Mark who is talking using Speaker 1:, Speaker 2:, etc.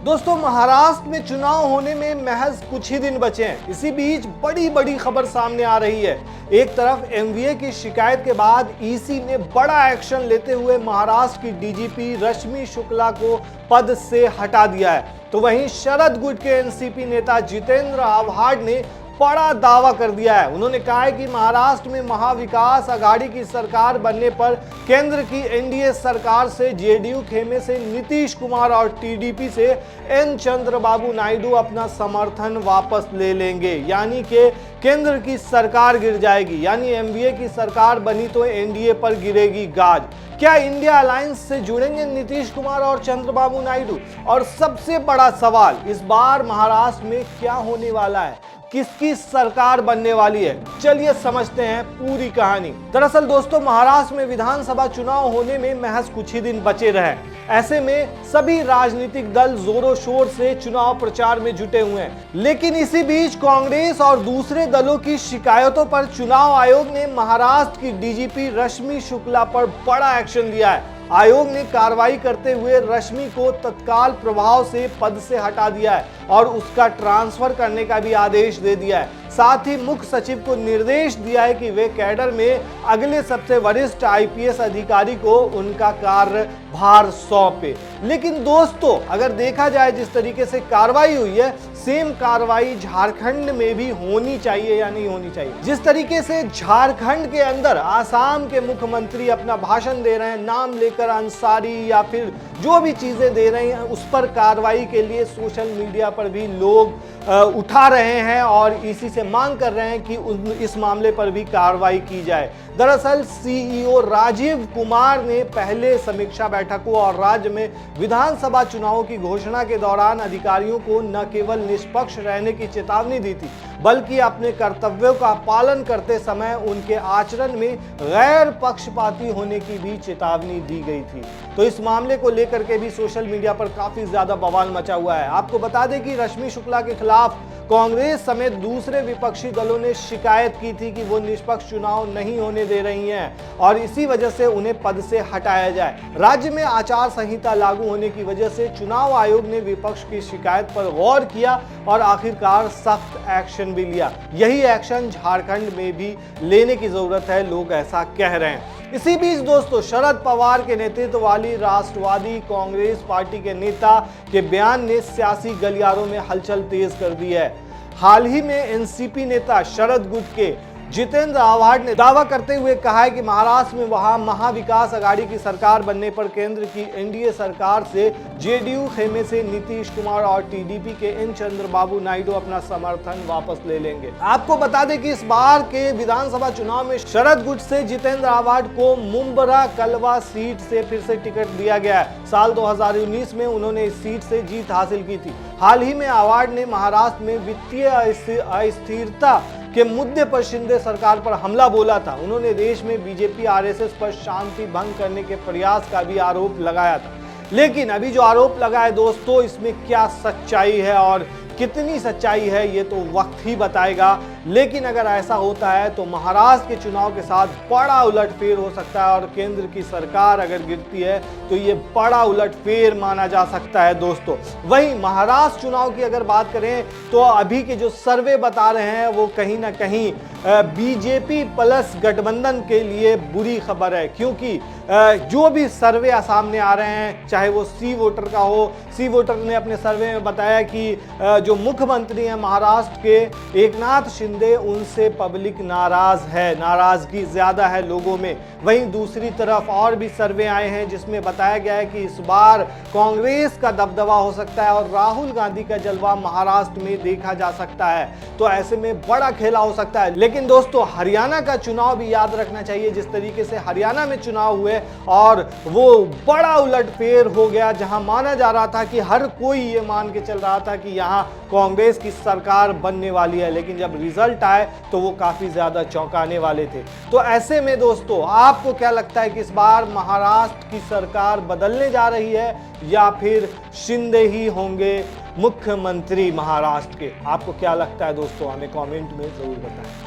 Speaker 1: दोस्तों, महाराष्ट्र में चुनाव होने में महज कुछ ही दिन बचे हैं। इसी बीच बड़ी खबर सामने आ रही है। एक तरफ एमवीए की शिकायत के बाद ईसी ने बड़ा एक्शन लेते हुए महाराष्ट्र की डीजीपी रश्मि शुक्ला को पद से हटा दिया है, तो वहीं शरद गुट के एनसीपी नेता जितेंद्र आव्हाड ने बड़ा दावा कर दिया है। उन्होंने कहा है कि महाराष्ट्र में महाविकास आघाड़ी की सरकार बनने पर केंद्र की एनडीए सरकार से जेडीयू खेमे से नीतीश कुमार और टीडीपी से एन चंद्रबाबू नायडू अपना समर्थन वापस ले लेंगे, यानी कि केंद्र की सरकार गिर जाएगी। यानी एमवीए की सरकार बनी तो एनडीए पर गिरेगी गाज। क्या इंडिया अलायंस से जुड़ेंगे नीतीश कुमार और चंद्रबाबू नायडू? और सबसे बड़ा सवाल, इस बार महाराष्ट्र में क्या होने वाला है, किसकी सरकार बनने वाली है? चलिए समझते हैं पूरी कहानी। दरअसल दोस्तों, महाराष्ट्र में विधानसभा चुनाव होने में महज कुछ ही दिन बचे रहे। ऐसे में सभी राजनीतिक दल जोरों शोर से चुनाव प्रचार में जुटे हुए हैं। लेकिन इसी बीच कांग्रेस और दूसरे दलों की शिकायतों पर चुनाव आयोग ने महाराष्ट्र की डीजीपी रश्मि शुक्ला पर बड़ा एक्शन लिया है। आयोग ने कार्रवाई करते हुए रश्मि को तत्काल प्रभाव से पद से हटा दिया है और उसका ट्रांसफर करने का भी आदेश दे दिया है। साथ ही मुख्य सचिव को निर्देश दिया है कि वे कैडर में अगले सबसे वरिष्ठ आईपीएस अधिकारी को उनका कार्यभार सौंपे। लेकिन दोस्तों, अगर देखा जाए जिस तरीके से कार्रवाई हुई है, सेम कार्रवाई झारखंड में भी होनी चाहिए या नहीं होनी चाहिए? जिस तरीके से झारखंड के अंदर आसाम के मुख्यमंत्री अपना भाषण दे रहे हैं, नाम लेकर अंसारी या फिर जो भी चीजें दे रहे हैं, उस पर कार्रवाई के लिए सोशल मीडिया पर भी लोग उठा रहे हैं और इसी से मांग कर रहे हैं कि इस मामले पर भी कार्रवाई की जाए। दरअसल सीईओ राजीव कुमार ने पहले समीक्षा बैठकों और राज्य में विधानसभा चुनावों की घोषणा के दौरान अधिकारियों को न केवल निष्पक्ष रहने की चेतावनी दी थी, बल्कि अपने कर्तव्यों का पालन करते समय उनके आचरण में गैर पक्षपाती होने की भी चेतावनी दी गई थी। तो इस मामले को लेकर के भी सोशल मीडिया पर काफी ज्यादा बवाल मचा हुआ है। आपको बता दें कि रश्मि शुक्ला के खिलाफ कांग्रेस समेत दूसरे विपक्षी दलों ने शिकायत की थी कि वो निष्पक्ष चुनाव नहीं होने दे रही हैं और इसी वजह से उन्हें पद से हटाया जाए। राज्य में आचार संहिता लागू होने की वजह से चुनाव आयोग ने विपक्ष की शिकायत पर गौर किया और आखिरकार सख्त एक्शन भी लिया। यही एक्शन झारखंड में भी लेने की जरूरत है, लोग ऐसा कह रहे हैं। इसी बीच दोस्तों, शरद पवार के नेतृत्व वाली राष्ट्रवादी कांग्रेस पार्टी के नेता के बयान ने सियासी गलियारों में हलचल तेज कर दी है। हाल ही में एनसीपी नेता शरद गुट के जितेंद्र आव्हाड ने दावा करते हुए कहा है कि महाराष्ट्र में वहां महाविकास आघाड़ी की सरकार बनने पर केंद्र की एनडीए सरकार से जेडीयू खेमे से नीतीश कुमार और टीडीपी के एन चंद्रबाबू नायडू अपना समर्थन वापस ले लेंगे। आपको बता दें कि इस बार के विधानसभा चुनाव में शरद गुट से जितेंद्र आव्हाड को मुंबरा कलवा सीट से फिर से टिकट दिया गया है। साल 2019 में उन्होंने इस सीट से जीत हासिल की थी। हाल ही में आव्हाड ने महाराष्ट्र में वित्तीय अस्थिरता के मुद्दे पर शिंदे सरकार पर हमला बोला था। उन्होंने देश में बीजेपी आरएसएस पर शांति भंग करने के प्रयास का भी आरोप लगाया था। लेकिन अभी जो आरोप लगा है दोस्तों, इसमें क्या सच्चाई है और कितनी सच्चाई है ये तो वक्त ही बताएगा। लेकिन अगर ऐसा होता है तो महाराष्ट्र के चुनाव के साथ बड़ा उलटफेर हो सकता है और केंद्र की सरकार अगर गिरती है तो ये बड़ा उलटफेर माना जा सकता है दोस्तों। वहीं महाराष्ट्र चुनाव की अगर बात करें तो अभी के जो सर्वे बता रहे हैं वो कहीं ना कहीं बीजेपी प्लस गठबंधन के लिए बुरी खबर है, क्योंकि जो भी सर्वे सामने आ रहे हैं, चाहे वो सी वोटर का हो, सी वोटर ने अपने सर्वे में बताया कि जो मुख्यमंत्री हैं महाराष्ट्र के एकनाथ शिंदे, उनसे पब्लिक नाराज है, नाराजगी ज्यादा है लोगों में। वहीं दूसरी तरफ और भी सर्वे आए हैं जिसमें बताया गया है कि इस बार कांग्रेस का दबदबा हो सकता है और राहुल गांधी का जलवा महाराष्ट्र में देखा जा सकता है। तो ऐसे में बड़ा खेला हो सकता है। लेकिन दोस्तों, हरियाणा का चुनाव भी याद रखना चाहिए। जिस तरीके से हरियाणा में चुनाव हुए और वो बड़ा उलटफेर हो गया, जहां माना जा रहा था कि हर कोई ये मान के चल रहा था कि यहाँ कांग्रेस की सरकार बनने वाली है, लेकिन जब रिजल्ट आए तो वो काफी ज्यादा चौंकाने वाले थे। तो ऐसे में दोस्तों, आपको क्या लगता है कि इस बार महाराष्ट्र की सरकार बदलने जा रही है या फिर शिंदे ही होंगे मुख्यमंत्री महाराष्ट्र के? आपको क्या लगता है दोस्तों, हमें कमेंट में जरूर बताएं।